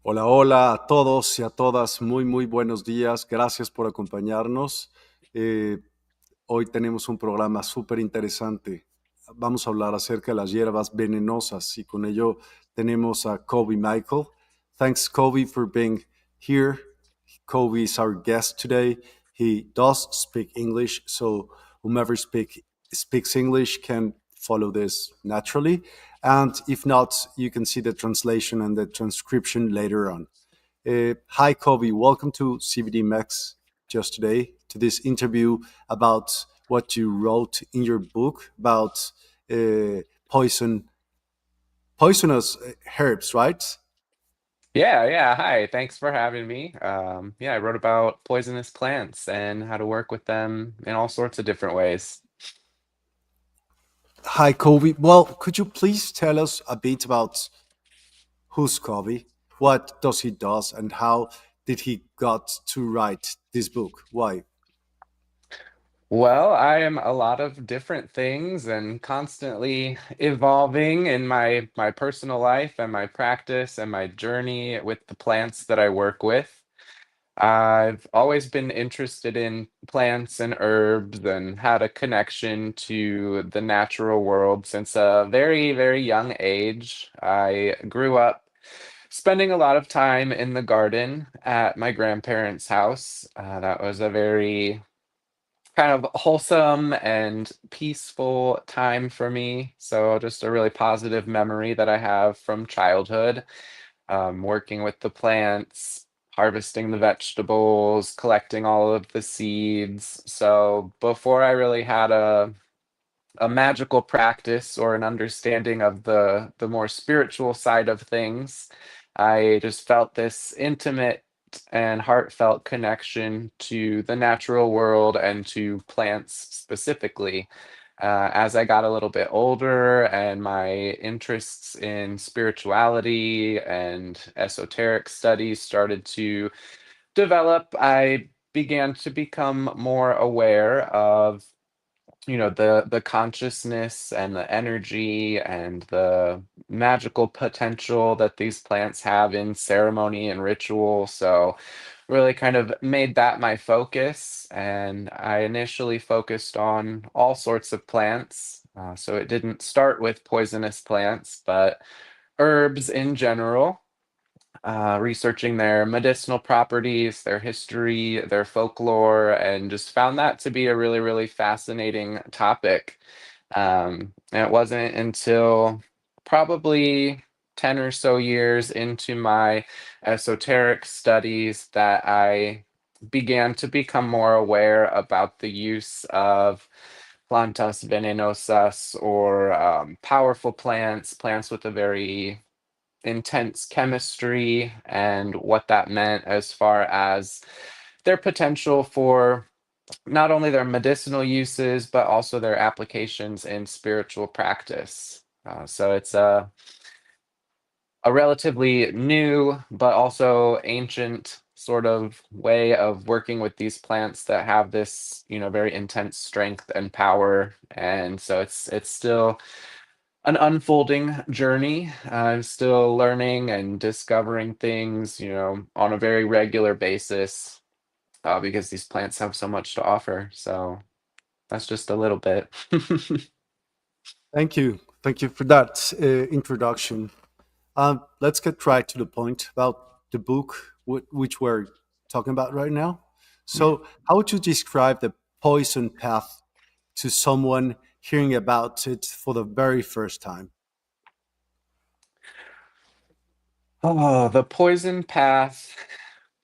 Hola, hola a todos y a todas, muy buenos días, gracias por acompañarnos. Eh, Hoy tenemos un programa súper interesante. Vamos a hablar acerca de las hierbas venenosas y con ello tenemos a Kobe Michael. Thanks, Kobe, for being here. Kobe is our guest today. He does speak English, so whomever speaks English can follow this naturally. And if not, you can see the translation and the transcription later on. Hi, Kobe. Welcome to CBD Max just today to this interview about what you wrote in your book about uh, poisonous herbs, right? Yeah. Hi, thanks for having me. I wrote about poisonous plants and how to work with them in all sorts of different ways. Hi, Kobe. Well, could you please tell us a bit about who's Kobe? What does he does, and how did he got to write this book? Why? Well, I am a lot of different things and constantly evolving in my personal life and my practice and my journey with the plants that I work with. I've always been interested in plants and herbs and had a connection to the natural world since a very young age. I grew up spending a lot of time in the garden at my grandparents' house. That was a very kind of wholesome and peaceful time for me. So, just a really positive memory that I have from childhood, working with the plants, harvesting the vegetables, collecting all of the seeds. So, before I really had a magical practice or an understanding of the more spiritual side of things. I just felt this intimate and heartfelt connection to the natural world and to plants specifically. As I got a little bit older and my interests in spirituality and esoteric studies started to develop, I began to become more aware of the consciousness and the energy and the magical potential that these plants have in ceremony and ritual. So really kind of made that my focus, and I initially focused on all sorts of plants. So it didn't start with poisonous plants, but herbs in general, researching their medicinal properties, their history, their folklore, and just found that to be a really fascinating topic. And it wasn't until probably 10 or so years into my esoteric studies that I began to become more aware about the use of plantas venenosas or powerful plants, plants with a very intense chemistry and what that meant as far as their potential for not only their medicinal uses, but also their applications in spiritual practice. So it's a relatively new, but also ancient sort of way of working with these plants that have this, very intense strength and power. And so it's still an unfolding journey. I'm still learning and discovering things, on a very regular basis, because these plants have so much to offer. So that's just a little bit. Thank you. Thank you for that introduction. Let's get right to the point about the book which we're talking about right now. Yeah. So, how would you describe the poison path to someone hearing about it for the very first time? Oh, the poison path.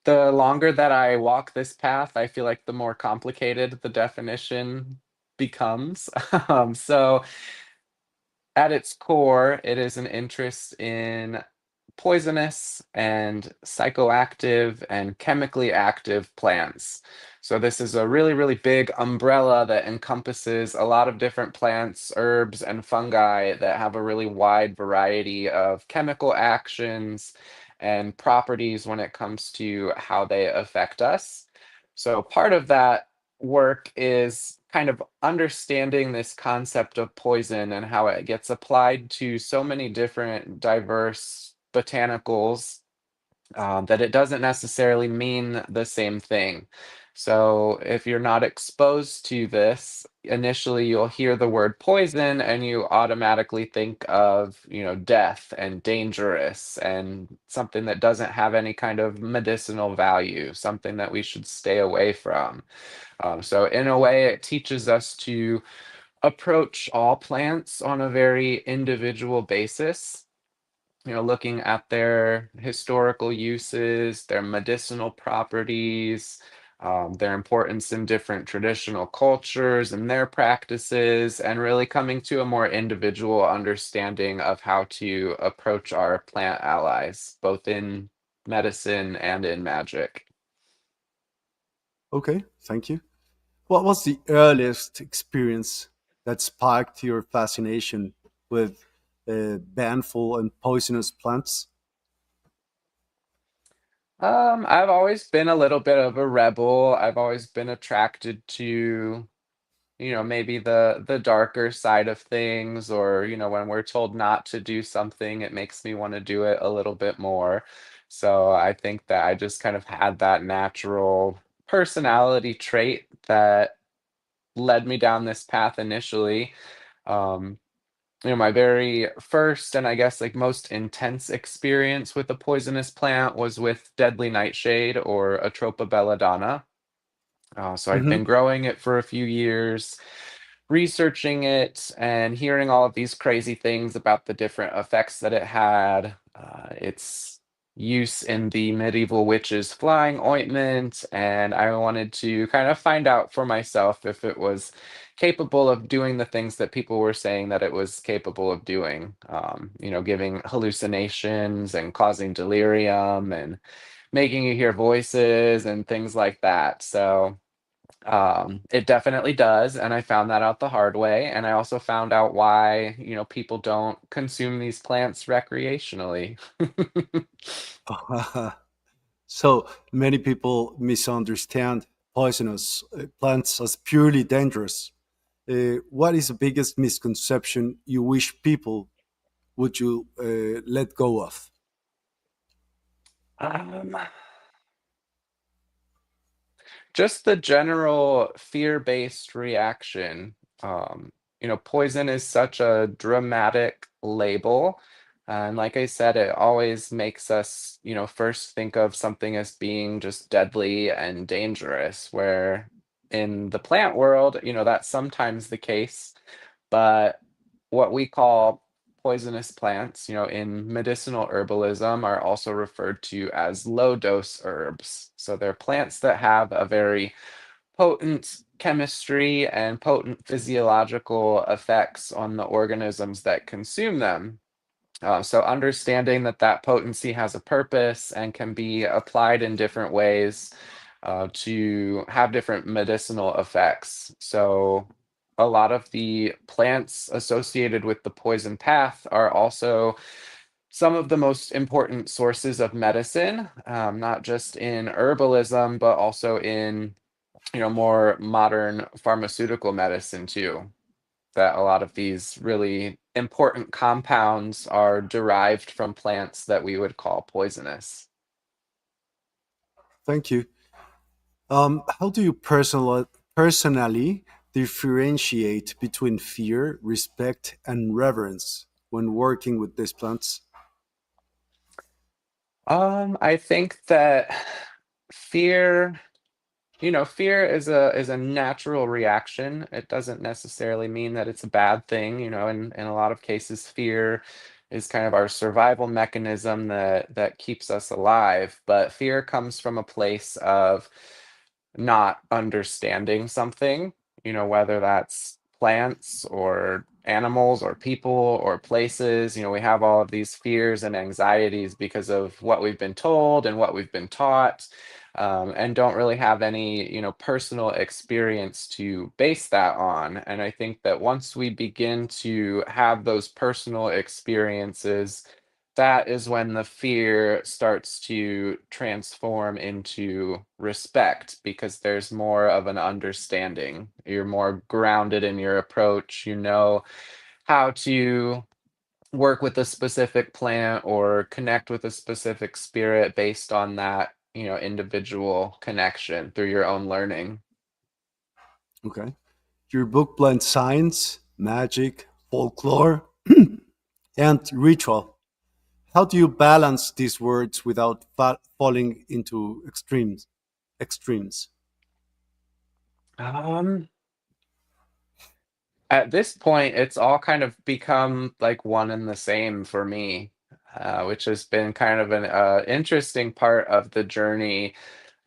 The longer that I walk this path, I feel like the more complicated the definition becomes. So at its core, it is an interest in poisonous and psychoactive and chemically active plants. So, this is a really big umbrella that encompasses a lot of different plants, herbs, and fungi that have a really wide variety of chemical actions and properties when it comes to how they affect us. So, part of that work is kind of understanding this concept of poison and how it gets applied to so many different diverse botanicals that it doesn't necessarily mean the same thing. So if you're not exposed to this, initially you'll hear the word poison and you automatically think of, death and dangerous and something that doesn't have any kind of medicinal value, something that we should stay away from. So in a way, it teaches us to approach all plants on a very individual basis, looking at their historical uses, their medicinal properties, their importance in different traditional cultures and their practices, and really coming to a more individual understanding of how to approach our plant allies, both in medicine and in magic. Okay, thank you. What was the earliest experience that sparked your fascination with banful and poisonous plants? I've always been a little bit of a rebel. I've always been attracted to, maybe the darker side of things, or, when we're told not to do something, it makes me want to do it a little bit more. So I think that I just kind of had that natural personality trait that led me down this path initially. Um, my very first and I guess like most intense experience with a poisonous plant was with deadly nightshade or Atropa belladonna. So I'd Hmm. been growing it for a few years, researching it, and hearing all of these crazy things about the different effects that it had. Its use in the medieval witches' flying ointment, and I wanted to kind of find out for myself if it was capable of doing the things that people were saying that it was capable of doing. Giving hallucinations and causing delirium and making you hear voices and things like that. So it definitely does, and I found that out the hard way, and I also found out why, people don't consume these plants recreationally. So many people misunderstand poisonous plants as purely dangerous. What is the biggest misconception you wish people would you let go of? Um, just the general fear-based reaction. Poison is such a dramatic label. And like I said, it always makes us, first think of something as being just deadly and dangerous, where in the plant world, that's sometimes the case. But what we call poisonous plants, in medicinal herbalism are also referred to as low dose herbs. So they're plants that have a very potent chemistry and potent physiological effects on the organisms that consume them. So understanding that that potency has a purpose and can be applied in different ways to have different medicinal effects. So a lot of the plants associated with the poison path are also some of the most important sources of medicine, not just in herbalism, but also in, more modern pharmaceutical medicine too, that a lot of these really important compounds are derived from plants that we would call poisonous. Thank you. How do you personally differentiate between fear, respect, and reverence when working with these plants? I think that fear, fear is a natural reaction. It doesn't necessarily mean that it's a bad thing. In a lot of cases, fear is kind of our survival mechanism that keeps us alive. But fear comes from a place of not understanding something, whether that's plants or animals or people or places. We have all of these fears and anxieties because of what we've been told and what we've been taught, and don't really have any, personal experience to base that on. And I think that once we begin to have those personal experiences, that is when the fear starts to transform into respect because there's more of an understanding. You're more grounded in your approach. You know how to work with a specific plant or connect with a specific spirit based on that, individual connection through your own learning. Okay. Your book blends science, magic, folklore, and ritual. How do you balance these words without falling into extremes? Extremes. Um, at this point, it's all kind of become like one and the same for me, which has been kind of an interesting part of the journey.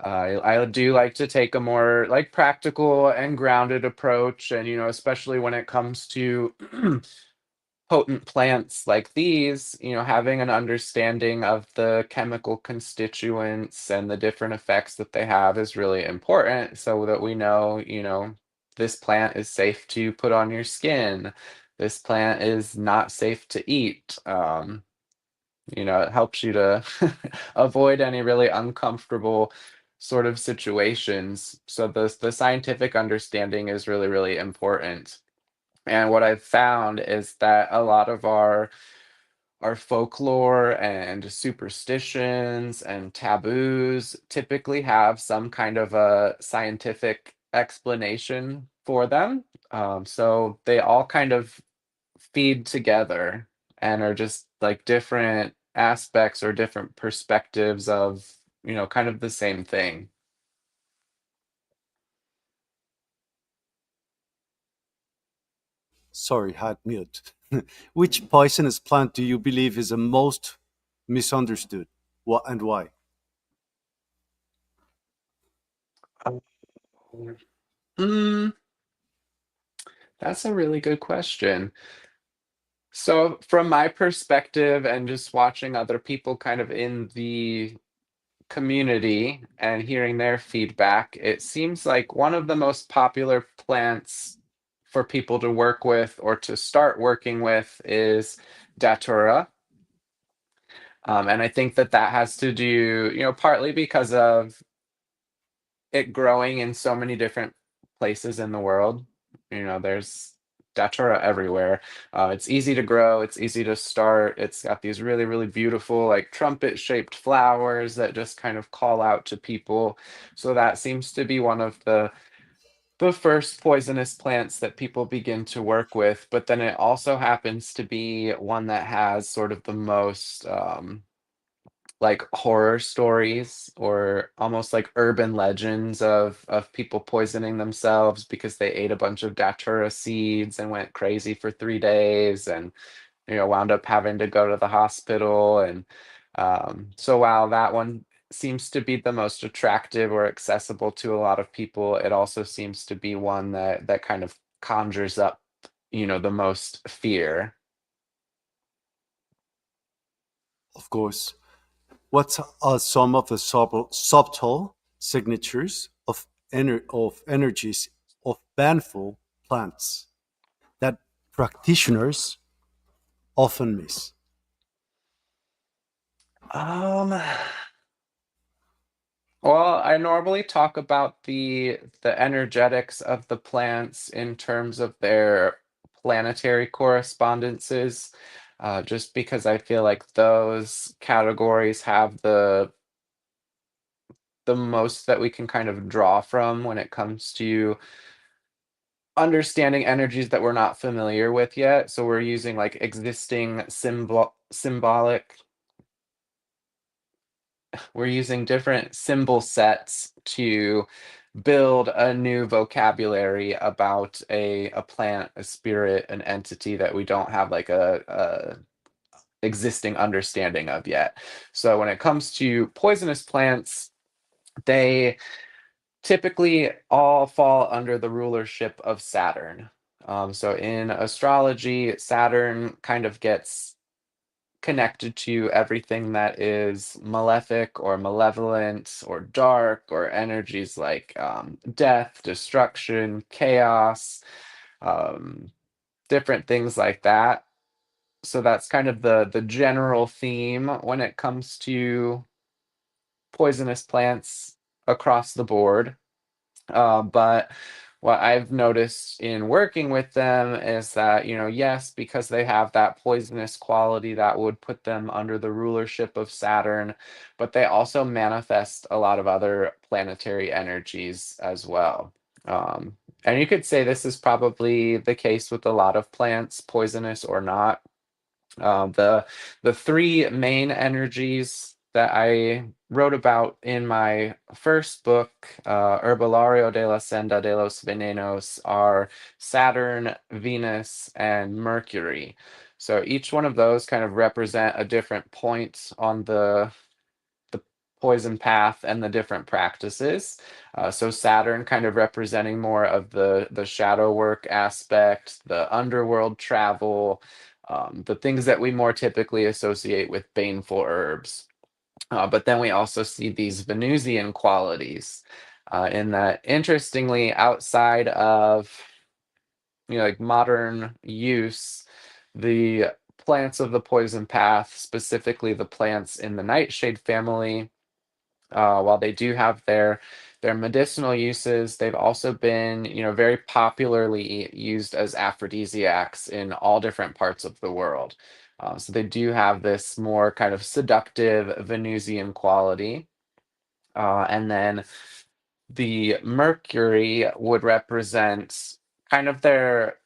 I do like to take a more like practical and grounded approach, and especially when it comes to potent plants like these, having an understanding of the chemical constituents and the different effects that they have is really important so that we know, this plant is safe to put on your skin. This plant is not safe to eat. It helps you to avoid any really uncomfortable sort of situations. So the scientific understanding is really, really important. And what I've found is that a lot of our folklore and superstitions and taboos typically have some kind of a scientific explanation for them. So they all kind of feed together and are just like different aspects or different perspectives of, kind of the same thing. Sorry, had mute. Which poisonous plant do you believe is the most misunderstood? What and why? Um, Mm, that's a really good question. So, from my perspective, and just watching other people kind of in the community and hearing their feedback, it seems like one of the most popular plants for people to work with or to start working with is datura. And I think that that has to do, partly because of it growing in so many different places in the world. There's datura everywhere. It's easy to grow, it's easy to start. It's got these really, really beautiful, like trumpet shaped flowers that just kind of call out to people. So that seems to be one of the first poisonous plants that people begin to work with. But then it also happens to be one that has sort of the most like horror stories or almost like urban legends of people poisoning themselves because they ate a bunch of datura seeds and went crazy for 3 days and wound up having to go to the hospital. And so while that one seems to be the most attractive or accessible to a lot of people, it also seems to be one that kind of conjures up the most fear. Of course. What are some of the subtle signatures of energies of banful plants that practitioners often miss? um Well, I normally talk about the energetics of the plants in terms of their planetary correspondences, just because I feel like those categories have the most that we can kind of draw from when it comes to understanding energies that we're not familiar with yet. So we're using like existing symbolic we're using different symbol sets to build a new vocabulary about a plant, a spirit, an entity that we don't have like a existing understanding of yet. So when it comes to poisonous plants, they typically all fall under the rulership of Saturn. So in astrology, Saturn kind of gets connected to everything that is malefic or malevolent or dark or energies like death, destruction, chaos, um, different things like that. So that's kind of the general theme when it comes to poisonous plants across the board. But what I've noticed in working with them is that, yes, because they have that poisonous quality that would put them under the rulership of Saturn, but they also manifest a lot of other planetary energies as well. And you could say this is probably the case with a lot of plants, poisonous or not. The three main energies that I wrote about in my first book, Herbolario de la Senda de los Venenos, are Saturn, Venus, and Mercury. So each one of those kind of represent a different point on the poison path and the different practices. So Saturn kind of representing more of the shadow work aspect, the underworld travel, the things that we more typically associate with baneful herbs. But then we also see these Venusian qualities in that, interestingly, outside of like modern use, the plants of the poison path, specifically the plants in the nightshade family, while they do have their medicinal uses, they've also been, very popularly used as aphrodisiacs in all different parts of the world. So they do have this more kind of seductive Venusian quality. And then the Mercury would represent kind of their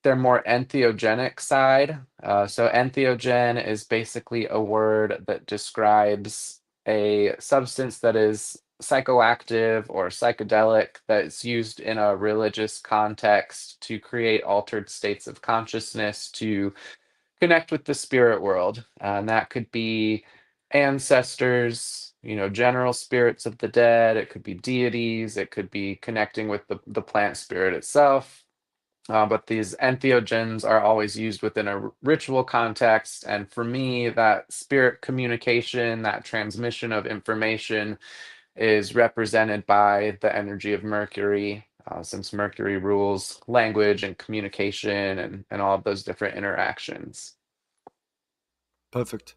more entheogenic side. So entheogen is basically a word that describes a substance that is psychoactive or psychedelic that's used in a religious context to create altered states of consciousness to connect with the spirit world. And that could be ancestors, general spirits of the dead. It could be deities. It could be connecting with the plant spirit itself. But these entheogens are always used within a ritual context. And for me, that spirit communication, that transmission of information is represented by the energy of Mercury, since Mercury rules language and communication and all of those different interactions. Perfect.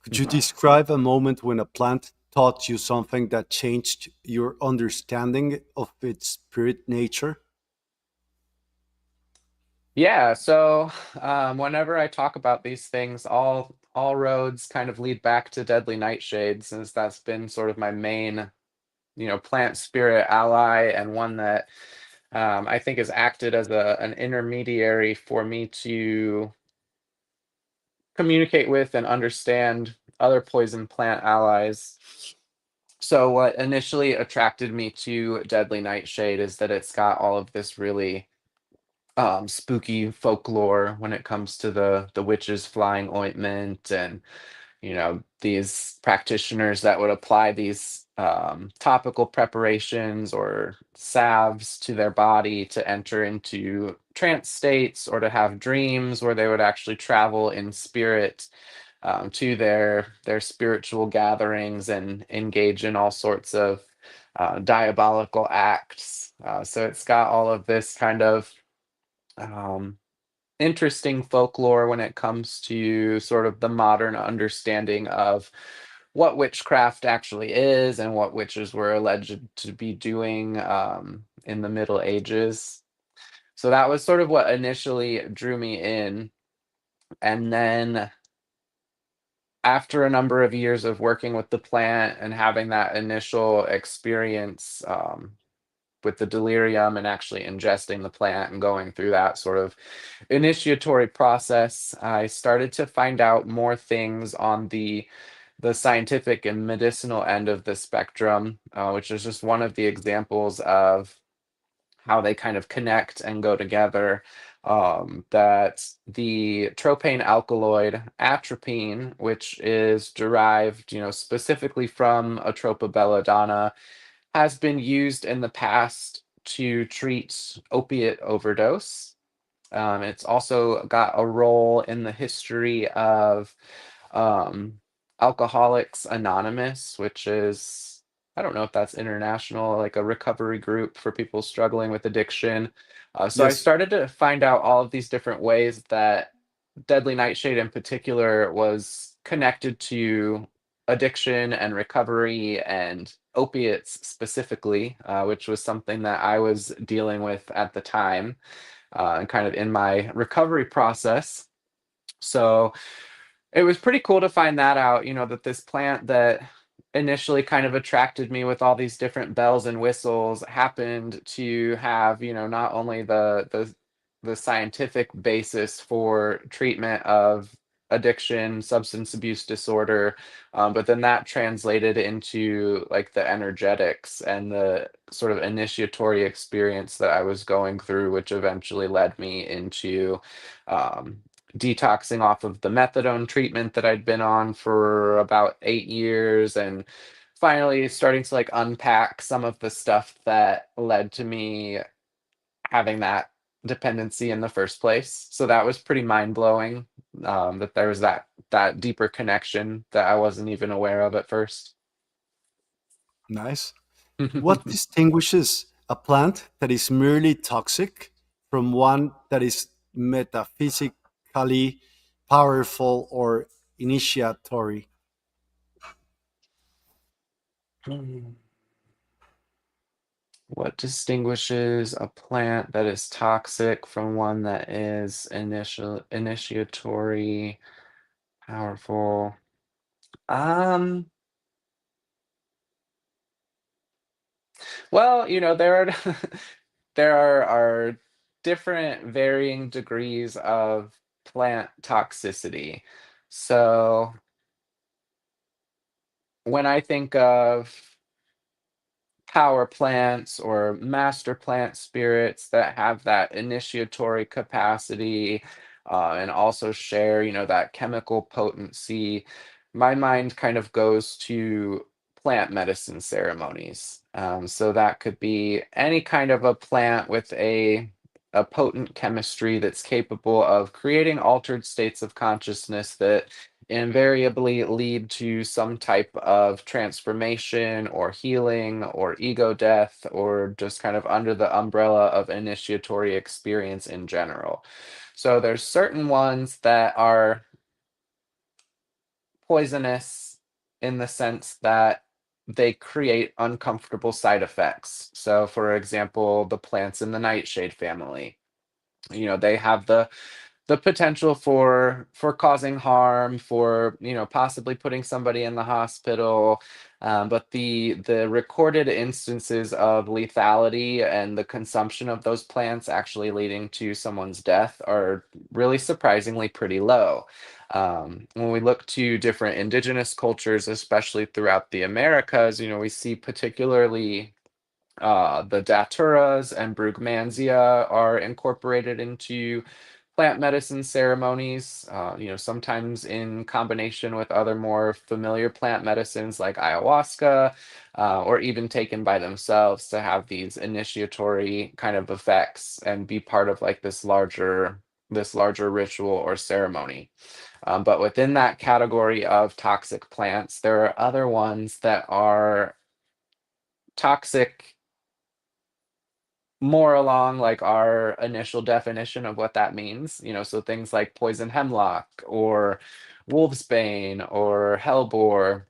Could you Mhm. describe a moment when a plant taught you something that changed your understanding of its spirit nature? Yeah, so whenever I talk about these things, all roads kind of lead back to deadly nightshade, since that's been sort of my main plant spirit ally, and one that I think has acted as an intermediary for me to communicate with and understand other poison plant allies. So, what initially attracted me to Deadly Nightshade is that it's got all of this really spooky folklore when it comes to the witch's flying ointment, and these practitioners that would apply these topical preparations or salves to their body to enter into trance states or to have dreams where they would actually travel in spirit to their spiritual gatherings and engage in all sorts of diabolical acts. So it's got all of this kind of um, interesting folklore when it comes to sort of the modern understanding of what witchcraft actually is and what witches were alleged to be doing in the Middle Ages. So that was sort of what initially drew me in. And then after a number of years of working with the plant and having that initial experience with the delirium and actually ingesting the plant and going through that sort of initiatory process, I started to find out more things on the scientific and medicinal end of the spectrum, which is just one of the examples of how they kind of connect and go together. That the tropane alkaloid atropine, which is derived, specifically from Atropa belladonna, has been used in the past to treat opiate overdose. It's also got a role in the history of um, Alcoholics Anonymous, which is, I don't know if that's international, like a recovery group for people struggling with addiction. So I Yes. started to find out all of these different ways that Deadly Nightshade in particular was connected to addiction and recovery and opiates specifically, which was something that I was dealing with at the time, and kind of in my recovery process. So it was pretty cool to find that out, that this plant that initially kind of attracted me with all these different bells and whistles happened to have, not only the scientific basis for treatment of addiction, substance abuse disorder, but then that translated into like the energetics and the sort of initiatory experience that I was going through, which eventually led me into um, detoxing off of the methadone treatment that I'd been on for about 8 years, and finally starting to like unpack some of the stuff that led to me having that dependency in the first place. So that was pretty mind blowing, that there was that deeper connection that I wasn't even aware of at first. Nice. What distinguishes a plant that is merely toxic from one that is metaphysically powerful or initiatory? What distinguishes a plant that is toxic from one that is initiatory, powerful? Um, well, there are different varying degrees of plant toxicity. So when I think of power plants or master plant spirits that have that initiatory capacity, and also share, that chemical potency, my mind kind of goes to plant medicine ceremonies. So that could be any kind of a plant with a potent chemistry that's capable of creating altered states of consciousness that invariably lead to some type of transformation or healing or ego death, or just kind of under the umbrella of initiatory experience in general. So there's certain ones that are poisonous in the sense that they create uncomfortable side effects. So for example, the plants in the nightshade family, they have the potential for causing harm, for possibly putting somebody in the hospital, but the recorded instances of lethality and the consumption of those plants actually leading to someone's death are really surprisingly pretty low. When we look to different indigenous cultures, especially throughout the Americas, we see particularly the daturas and brugmansia are incorporated into plant medicine ceremonies, sometimes in combination with other more familiar plant medicines like ayahuasca, or even taken by themselves to have these initiatory kind of effects and be part of like this larger ritual or ceremony. But within that category of toxic plants, there are other ones that are toxic more along like our initial definition of what that means. So things like poison hemlock or wolfsbane or hellebore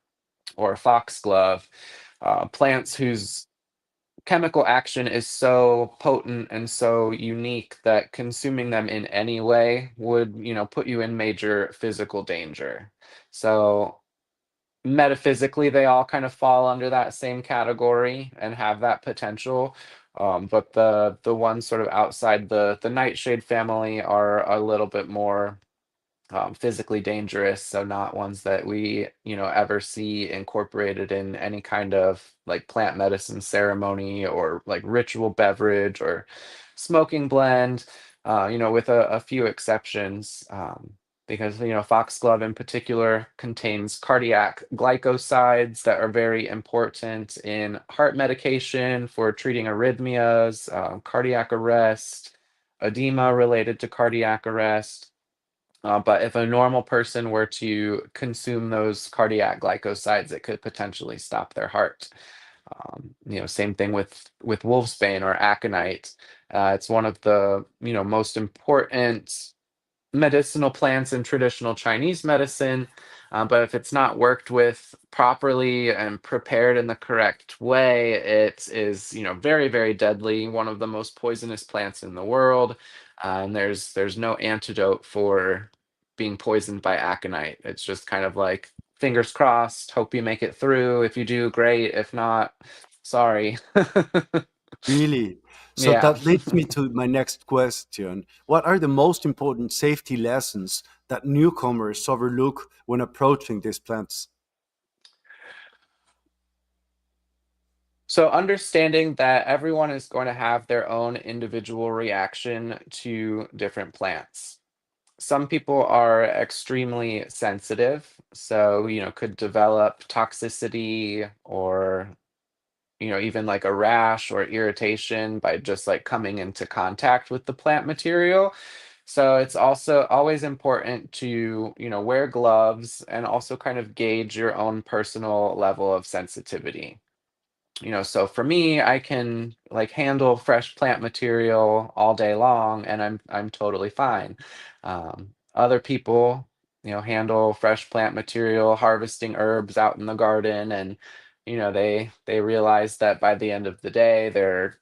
or foxglove, plants whose chemical action is so potent and so unique that consuming them in any way would, put you in major physical danger. So metaphysically, they all kind of fall under that same category and have that potential. But the ones sort of outside the nightshade family are a little bit more physically dangerous, so not ones that we, ever see incorporated in any kind of like plant medicine ceremony or like ritual beverage or smoking blend, with a few exceptions. Because foxglove in particular contains cardiac glycosides that are very important in heart medication for treating arrhythmias, cardiac arrest, edema related to cardiac arrest. But if a normal person were to consume those cardiac glycosides, it could potentially stop their heart. Same thing with wolfsbane or aconite. It's one of the most important medicinal plants in traditional Chinese medicine. But if it's not worked with properly and prepared in the correct way, it is, very, very deadly. One of the most poisonous plants in the world. And there's no antidote for being poisoned by aconite. It's just kind of like fingers crossed, hope you make it through. If you do, great. If not, sorry. Really? So Yeah. that leads me to my next question. What are the most important safety lessons that newcomers overlook when approaching these plants? So understanding that everyone is going to have their own individual reaction to different plants. Some people are extremely sensitive, so could develop toxicity or even like a rash or irritation by just like coming into contact with the plant material. So it's also always important to wear gloves and also kind of gauge your own personal level of sensitivity. So for me, I can like handle fresh plant material all day long and I'm totally fine. Other people, handle fresh plant material, harvesting herbs out in the garden, and they realize that by the end of the day they're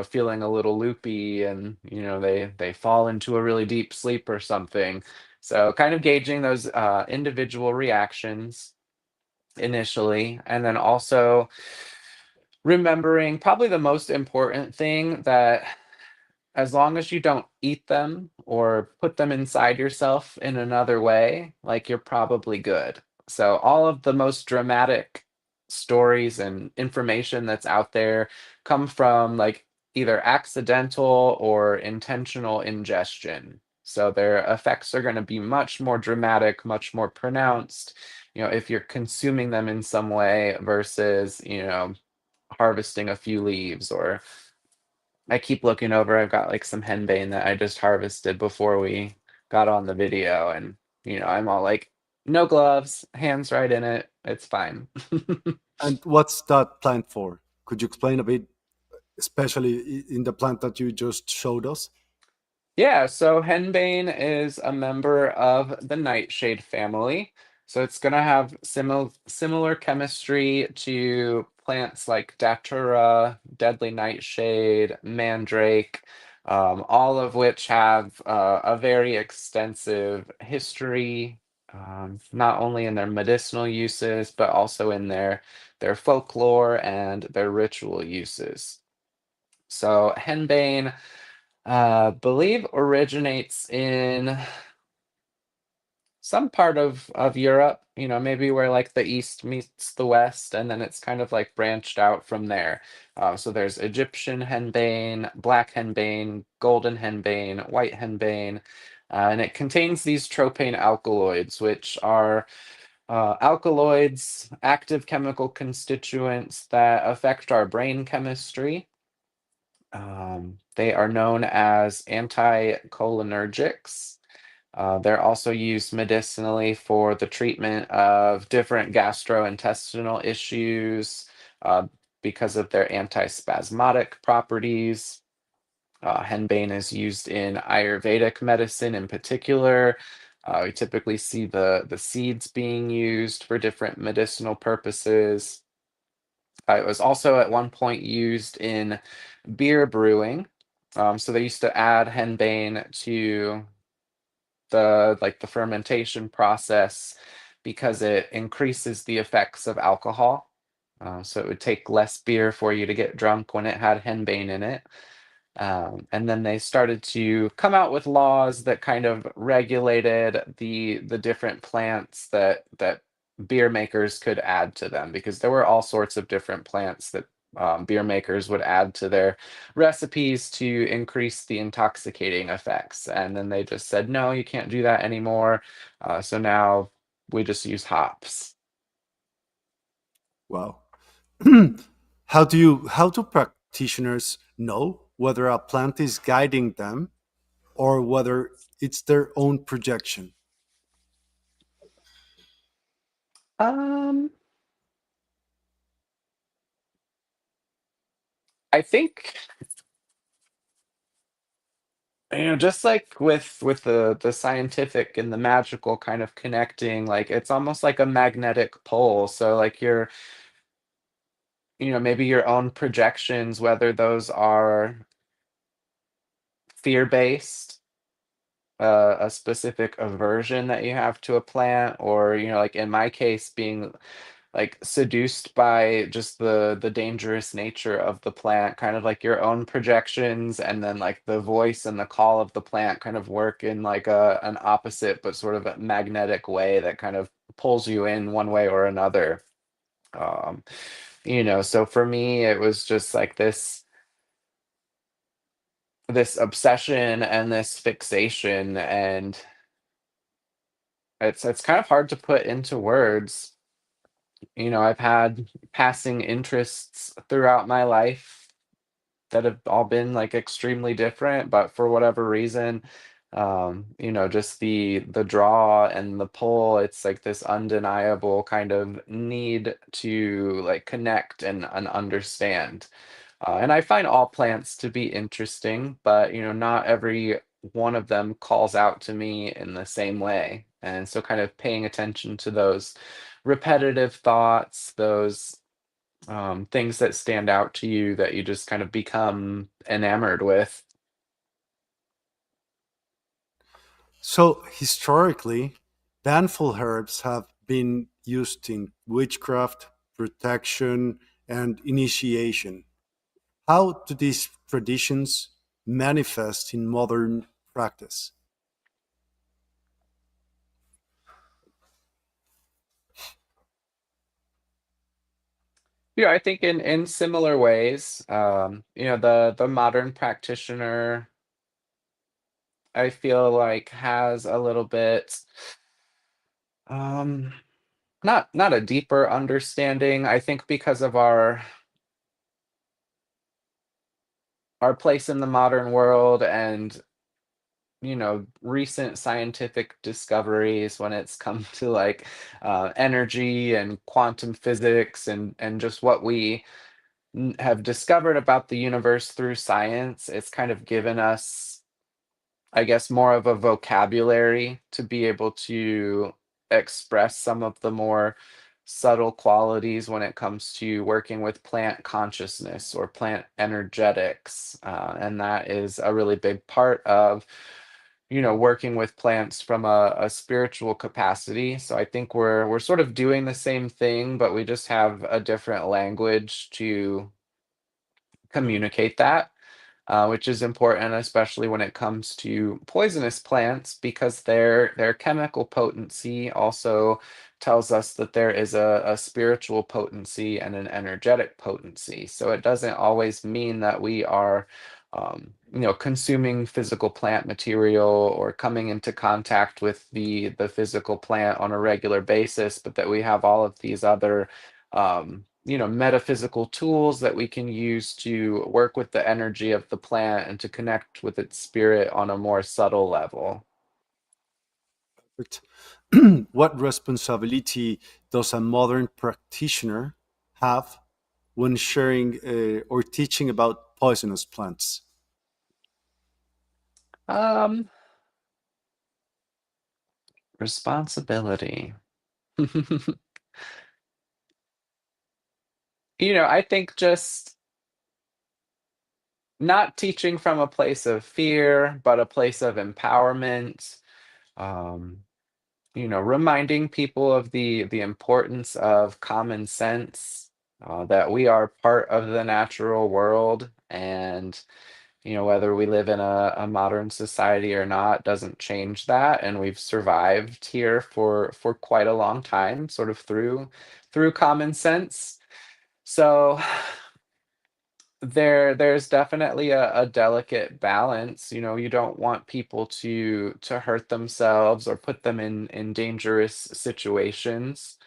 feeling a little loopy, and they fall into a really deep sleep or something. So kind of gauging those individual reactions initially, and then also remembering probably the most important thing, that as long as you don't eat them or put them inside yourself in another way, like you're probably good. So all of the most dramatic stories and information that's out there come from like either accidental or intentional ingestion. So their effects are going to be much more dramatic, much more pronounced, if you're consuming them in some way versus, harvesting a few leaves. Or I keep looking over, I've got like some henbane that I just harvested before we got on the video, and I'm all like, no gloves, hands right in it, it's fine. And what's that plant for? Could you explain a bit, especially in the plant that you just showed us? Yeah, so henbane is a member of the nightshade family. So it's going to have similar chemistry to plants like datura, deadly nightshade, mandrake, all of which have a very extensive history, not only in their medicinal uses, but also in their folklore and their ritual uses. So henbane, believe originates in some part of Europe, maybe where like the East meets the West, and then it's kind of like branched out from there. So there's Egyptian henbane, black henbane, golden henbane, white henbane, and it contains these tropane alkaloids, which are alkaloids, active chemical constituents that affect our brain chemistry. They are known as anticholinergics. They're also used medicinally for the treatment of different gastrointestinal issues uh, because of their antispasmodic properties. Henbane is used in Ayurvedic medicine in particular. We typically see the seeds being used for different medicinal purposes. It was also at one point used in beer brewing. So they used to add henbane to the fermentation process because it increases the effects of alcohol. So it would take less beer for you to get drunk when it had henbane in it. And then they started to come out with laws that kind of regulated the different plants that beer makers could add to them, because there were all sorts of different plants that beer makers would add to their recipes to increase the intoxicating effects. And then they just said, no, you can't do that anymore. So now we just use hops. Wow. How do practitioners know whether a plant is guiding them or whether it's their own projection? Um, I think Just like with the scientific and the magical kind of connecting, like it's almost like a magnetic pole. So like maybe your own projections, whether those are fear-based, a specific aversion that you have to a plant, or like in my case, being like seduced by just the dangerous nature of the plant, kind of like your own projections, and then like the voice and the call of the plant kind of work in like an opposite but sort of a magnetic way that kind of pulls you in one way or another. Um, so for me, it was just like this obsession and this fixation, and it's kind of hard to put into words. I've had passing interests throughout my life that have all been like extremely different, but for whatever reason, just the draw and the pull, it's like this undeniable kind of need to like connect and understand. And I find all plants to be interesting, but not every one of them calls out to me in the same way. And so kind of paying attention to those repetitive thoughts, those things that stand out to you that you just kind of become enamored with. So, historically, banful herbs have been used in witchcraft, protection, and initiation. How do these traditions manifest in modern practice? I think in similar ways, the modern practitioner, I feel like has a little bit, um, not a deeper understanding. I think because of our place in the modern world and recent scientific discoveries when it's come to like energy and quantum physics and just what we have discovered about the universe through science. It's kind of given us, I guess, more of a vocabulary to be able to express some of the more subtle qualities when it comes to working with plant consciousness or plant energetics. And that is a really big part of, working with plants from a spiritual capacity. So I think we're sort of doing the same thing, but we just have a different language to communicate that, which is important, especially when it comes to poisonous plants, because their chemical potency also tells us that there is a spiritual potency and an energetic potency. So it doesn't always mean that we are, consuming physical plant material or coming into contact with the physical plant on a regular basis, but that we have all of these other metaphysical tools that we can use to work with the energy of the plant and to connect with its spirit on a more subtle level. But what responsibility does a modern practitioner have when sharing or teaching about poisonous plants? Um, Responsibility. I think just not teaching from a place of fear, but a place of empowerment. Um, reminding people of the importance of common sense, that we are part of the natural world, and whether we live in a modern society or not doesn't change that, and we've survived here for quite a long time, sort of through common sense. So there's definitely a delicate balance. You don't want people to hurt themselves or put them in dangerous situations.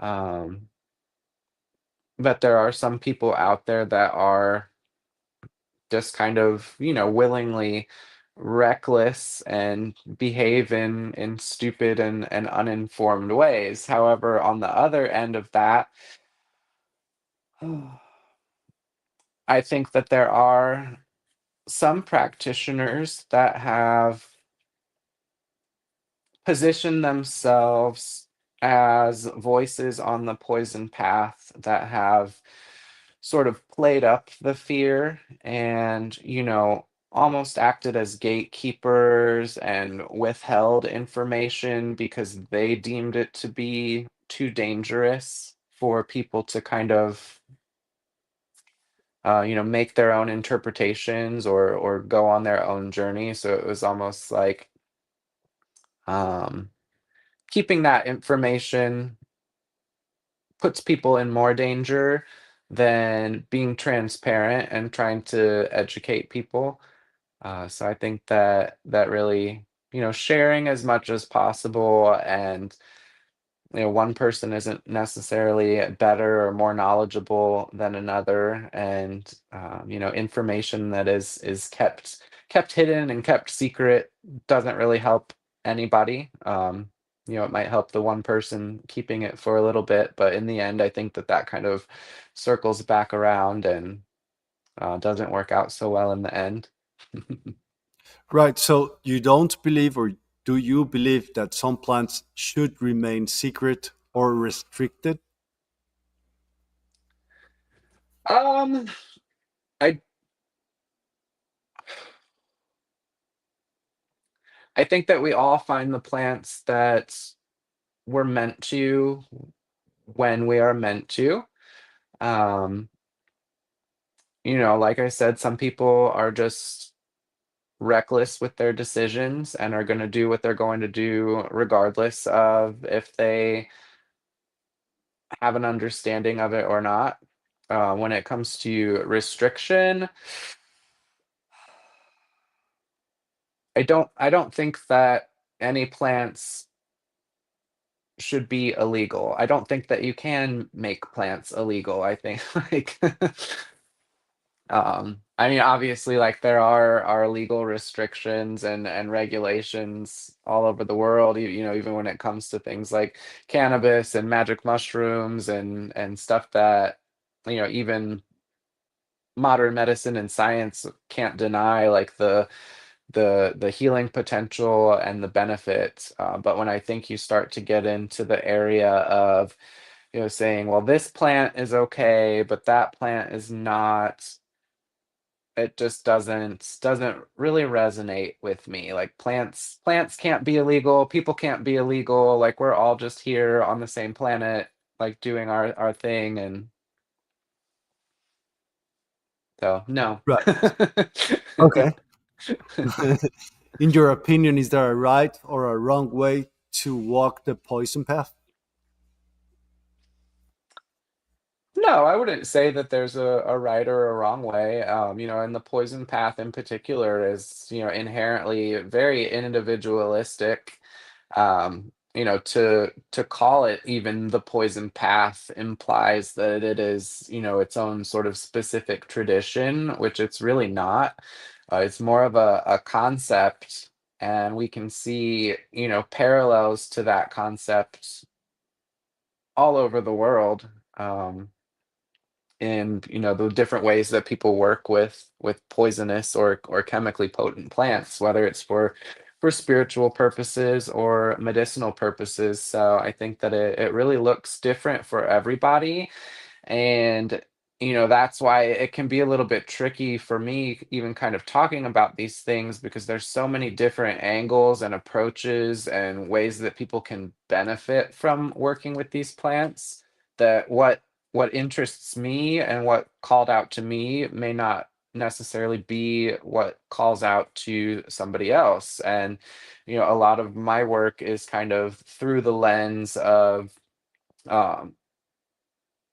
Um, but there are some people out there that are just kind of, willingly reckless and behave in stupid and uninformed ways. However, on the other end of that, I think that there are some practitioners that have positioned themselves as voices on the poison path that have sort of played up the fear and, almost acted as gatekeepers and withheld information because they deemed it to be too dangerous for people to kind of make their own interpretations or go on their own journey. So it was almost like um, keeping that information puts people in more danger than being transparent and trying to educate people. So I think that that really, sharing as much as possible, and one person isn't necessarily better or more knowledgeable than another, and information that is kept hidden and kept secret doesn't really help anybody. It might help the one person keeping it for a little bit, but in the end, I think that that kind of circles back around and doesn't work out so well in the end. Right. So you don't believe, or do you believe that some plants should remain secret or restricted? um, I I think that we all find the plants that we're meant to when we are meant to. Um, like I said, some people are just reckless with their decisions and are going to do what they're going to do regardless of if they have an understanding of it or not. When it comes to restriction, I don't think that any plants should be illegal. I don't think that you can make plants illegal. I think like I mean, obviously, like there are legal restrictions and regulations all over the world. Even when it comes to things like cannabis and magic mushrooms and stuff that even modern medicine and science can't deny, like the healing potential and the benefits. But when I think you start to get into the area of saying, well, this plant is okay, but that plant is not, it just doesn't really resonate with me. Like plants can't be illegal, people can't be illegal, like we're all just here on the same planet, like doing our thing. And so no. Right. Okay. In your opinion, is there a right or a wrong way to walk the poison path? No, I wouldn't say that there's a right or a wrong way. And the poison path in particular is, inherently very individualistic. To call it even the poison path implies that it is, its own sort of specific tradition, which it's really not. It's more of a concept, and we can see, parallels to that concept all over the world. And the different ways that people work with poisonous or chemically potent plants, whether it's for spiritual purposes or medicinal purposes. So I think that it really looks different for everybody. And that's why it can be a little bit tricky for me even kind of talking about these things, because there's so many different angles and approaches and ways that people can benefit from working with these plants, that what interests me and what called out to me may not necessarily be what calls out to somebody else. And a lot of my work is kind of through the lens of um,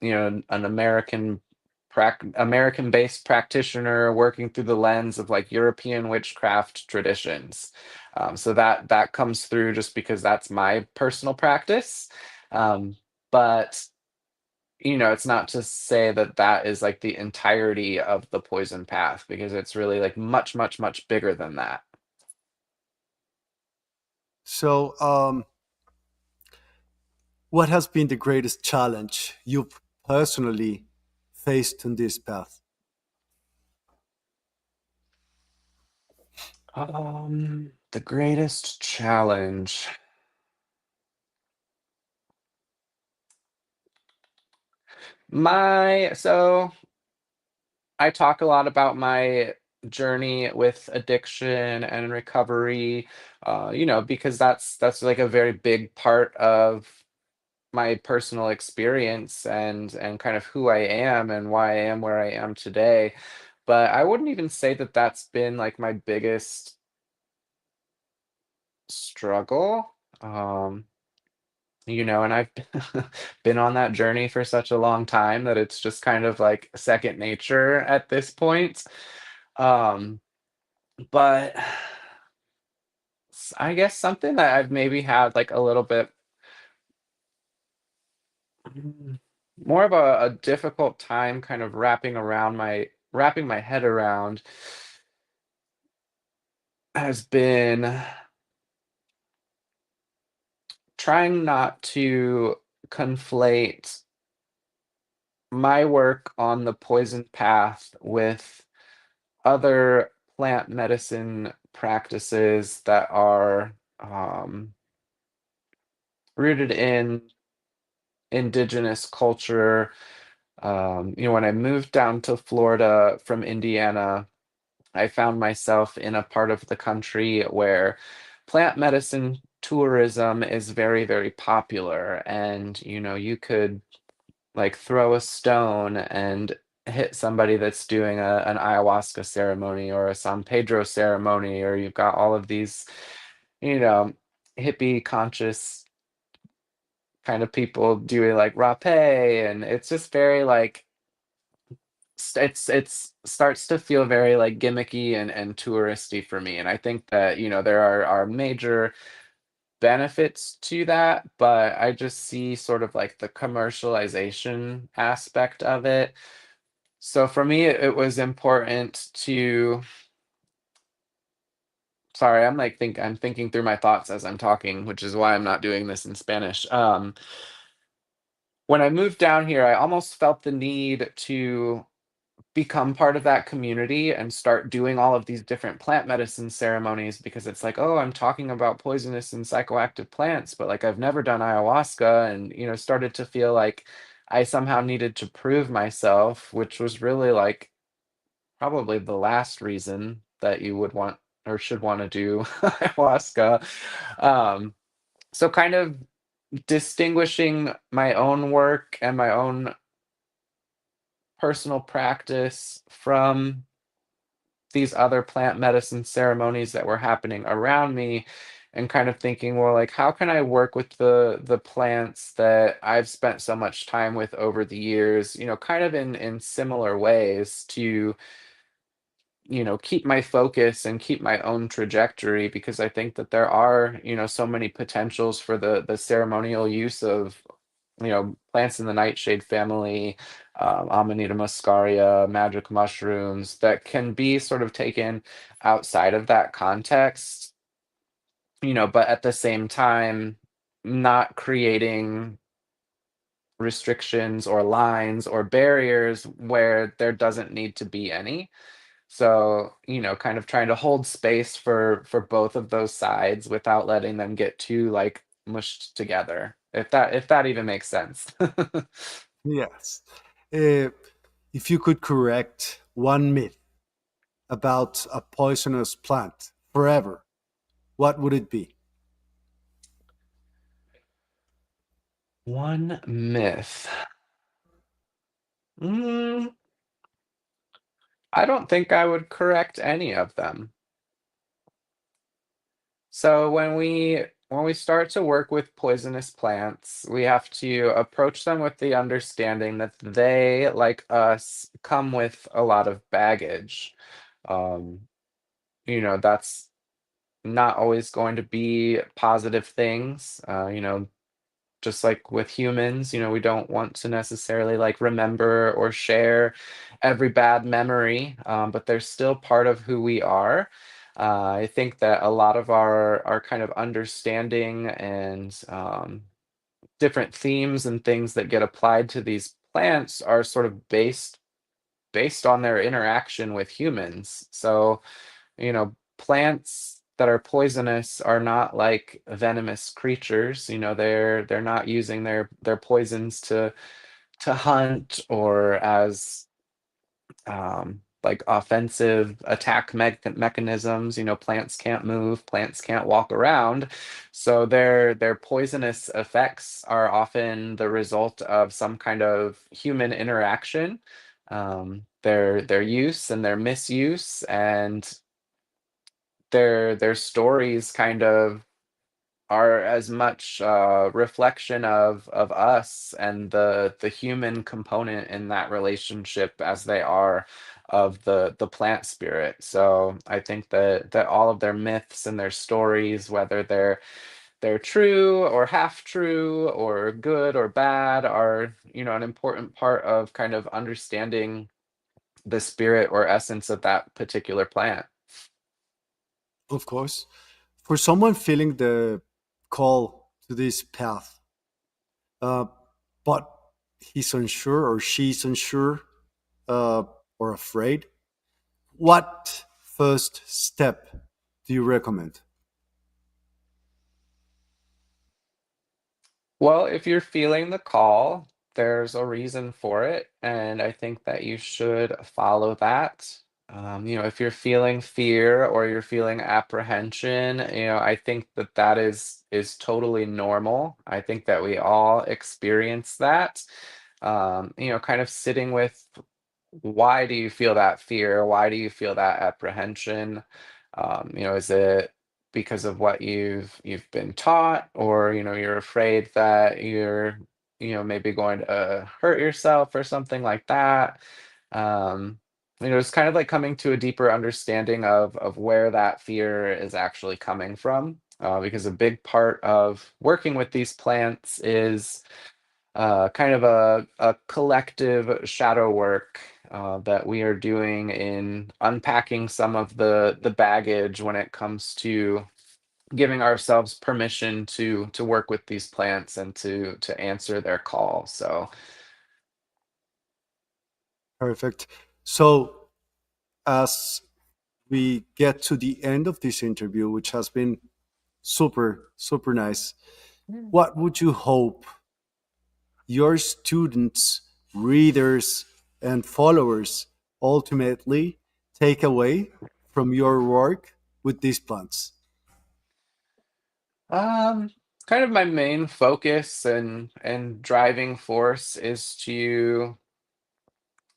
an American-based practitioner working through the lens of like European witchcraft traditions. So that comes through just because that's my personal practice. But it's not to say that that is like the entirety of the poison path, because it's really like much, much, much bigger than that. So, what has been the greatest challenge you've personally faced in this path? The greatest challenge. So I talk a lot about my journey with addiction and recovery, because that's like a very big part of my personal experience and kind of who I am and why I am where I am today. But I wouldn't even say that that's been like my biggest struggle. And I've been on that journey for such a long time that it's just kind of like second nature at this point. Um, but I guess something that I've maybe had like a little bit mm, more of a difficult time kind of wrapping my head around has been trying not to conflate my work on the poison path with other plant medicine practices that are rooted in indigenous culture. When I moved down to Florida from Indiana, I found myself in a part of the country where plant medicine tourism is very, very popular. And, you could like throw a stone and hit somebody that's doing an ayahuasca ceremony or a San Pedro ceremony, or you've got all of these, you know, hippie conscious kind of people doing like rape, and it's just very like it's starts to feel very like gimmicky and touristy for me. And I think that there are major benefits to that, but I just see sort of like the commercialization aspect of it. So for me, it was important to. Sorry, I'm thinking through my thoughts as I'm talking, which is why I'm not doing this in Spanish. When I moved down here, I almost felt the need to become part of that community and start doing all of these different plant medicine ceremonies, because it's like, oh, I'm talking about poisonous and psychoactive plants, but like I've never done ayahuasca, and started to feel like I somehow needed to prove myself, which was really like probably the last reason that you would want or should want to do ayahuasca. Um, so kind of distinguishing my own work and my own personal practice from these other plant medicine ceremonies that were happening around me, and kind of thinking, well, like how can I work with the plants that I've spent so much time with over the years, kind of in similar ways to keep my focus and keep my own trajectory, because I think that there are, so many potentials for the ceremonial use of, plants in the nightshade family, Amanita muscaria, magic mushrooms that can be sort of taken outside of that context, but at the same time, not creating restrictions or lines or barriers where there doesn't need to be any. So, kind of trying to hold space for both of those sides without letting them get too like mushed together. If that even makes sense. Yes. Uh, if you could correct one myth about a poisonous plant forever, what would it be? One myth. Mm, I don't think I would correct any of them. So when we start to work with poisonous plants, we have to approach them with the understanding that they, like us, come with a lot of baggage. Um, that's not always going to be positive things. Just like with humans, we don't want to necessarily like remember or share every bad memory, but they're still part of who we are. I think that a lot of our kind of understanding and different themes and things that get applied to these plants are sort of based on their interaction with humans. So, plants that are poisonous are not like venomous creatures. They're not using their poisons to hunt or as like offensive attack mechanisms. Plants can't move, plants can't walk around, so their poisonous effects are often the result of some kind of human interaction, their use and their misuse, and their stories kind of are as much reflection of us and the human component in that relationship as they are of the plant spirit. So I think that all of their myths and their stories, whether they're true or half true or good or bad, are an important part of kind of understanding the spirit or essence of that particular plant. Of course. For someone feeling the call to this path, uh, but he's unsure or she's unsure or afraid, what first step do you recommend? Well, if you're feeling the call, there's a reason for it, and I think that you should follow that. If you're feeling fear or you're feeling apprehension, I think that that is totally normal. I think that we all experience that. Kind of sitting with, why do you feel that fear? Why do you feel that apprehension? Is it because of what you've been taught, or you're afraid that you're maybe going to hurt yourself or something like that? It's kind of like coming to a deeper understanding of where that fear is actually coming from. Because a big part of working with these plants is kind of a collective shadow work that we are doing in unpacking some of the baggage when it comes to giving ourselves permission to work with these plants and to answer their call. So Perfect. So, as we get to the end of this interview, which has been super, super nice, what would you hope your students, readers, and followers ultimately take away from your work with these plants? um, kind of my main focus and driving force is to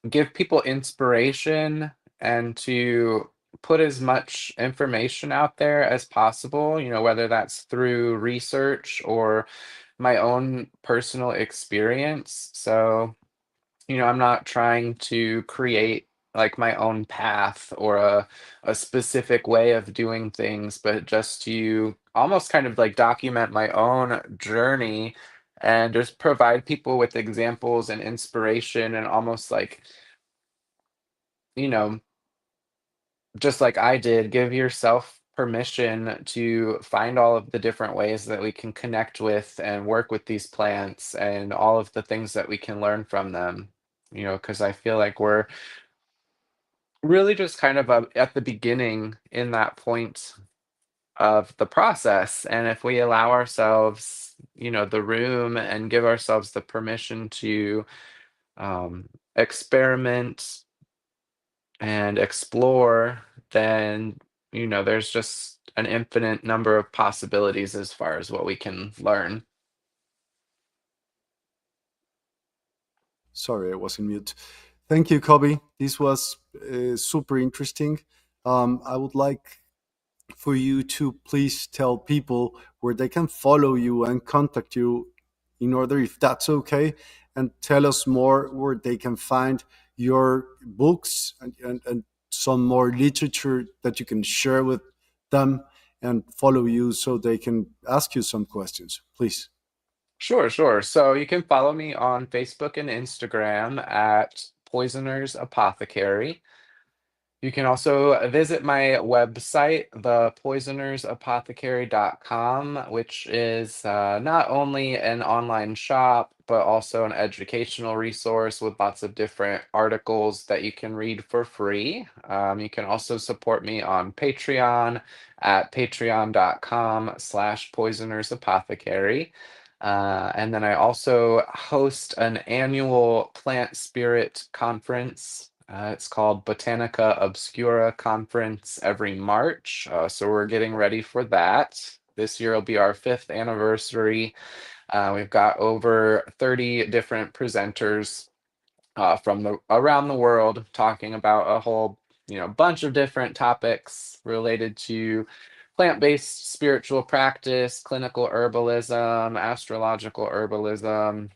give people inspiration and to put as much information out there as possible, whether that's through research or my own personal experience. So, I'm not trying to create like my own path or a specific way of doing things, but just to almost kind of like document my own journey and just provide people with examples and inspiration, and almost like, you know, just like I did, give yourself permission to find all of the different ways that we can connect with and work with these plants and all of the things that we can learn from them. Because I feel like we're really just kind of at the beginning in that point of the process. And if we allow ourselves, the room and give ourselves the permission to um, experiment and explore, then there's just an infinite number of possibilities as far as what we can learn. Sorry, I was in mute. Thank you, Kobe. This was super interesting. I would like for you to please tell people where they can follow you and contact you in order, if that's okay, and tell us more where they can find your books and some more literature that you can share with them and follow you so they can ask you some questions, please. Sure, sure. So you can follow me on Facebook and Instagram at Poisoner's Apothecary. You can also visit my website, thepoisonersapothecary.com, which is not only an online shop, but also an educational resource with lots of different articles that you can read for free. You can also support me on Patreon at patreon.com/poisonersapothecary. And then I also host an annual plant spirit conference. It's called Botanica Obscura Conference every March. So we're getting ready for that. This year will be our 5th anniversary. We've got over 30 different presenters from around the world talking about a whole bunch of different topics related to plant-based spiritual practice, clinical herbalism, astrological herbalism,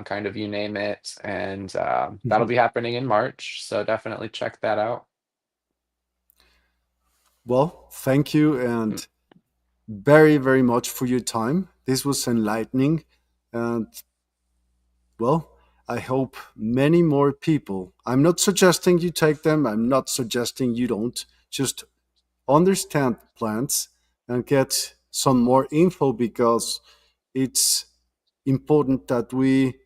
kind of you name it. And that'll Mhm. be happening in March, so definitely check that out. Well, thank you Mm. and very, very much for your time. This was enlightening. And well, I hope many more people. I'm not suggesting you take them, I'm not suggesting you don't. Just understand plants and get some more info because it's important that we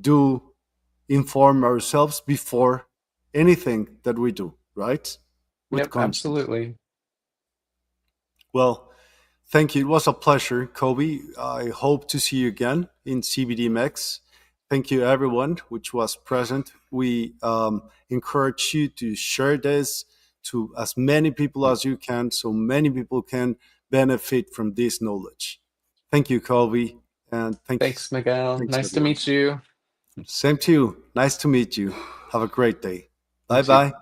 do inform ourselves before anything that we do, right? With Yep, conscience. absolutely. Well, thank you. It was a pleasure, Kobe. I hope to see you again in CBD Mex. Thank you, everyone, which was present. We encourage you to share this to as many people as you can so many people can benefit from this knowledge. Thank you, Kobe. And Thanks, Miguel. thanks, Nice to everyone. meet you. Same to you. Nice to meet you. Have a great day. You Bye too. bye.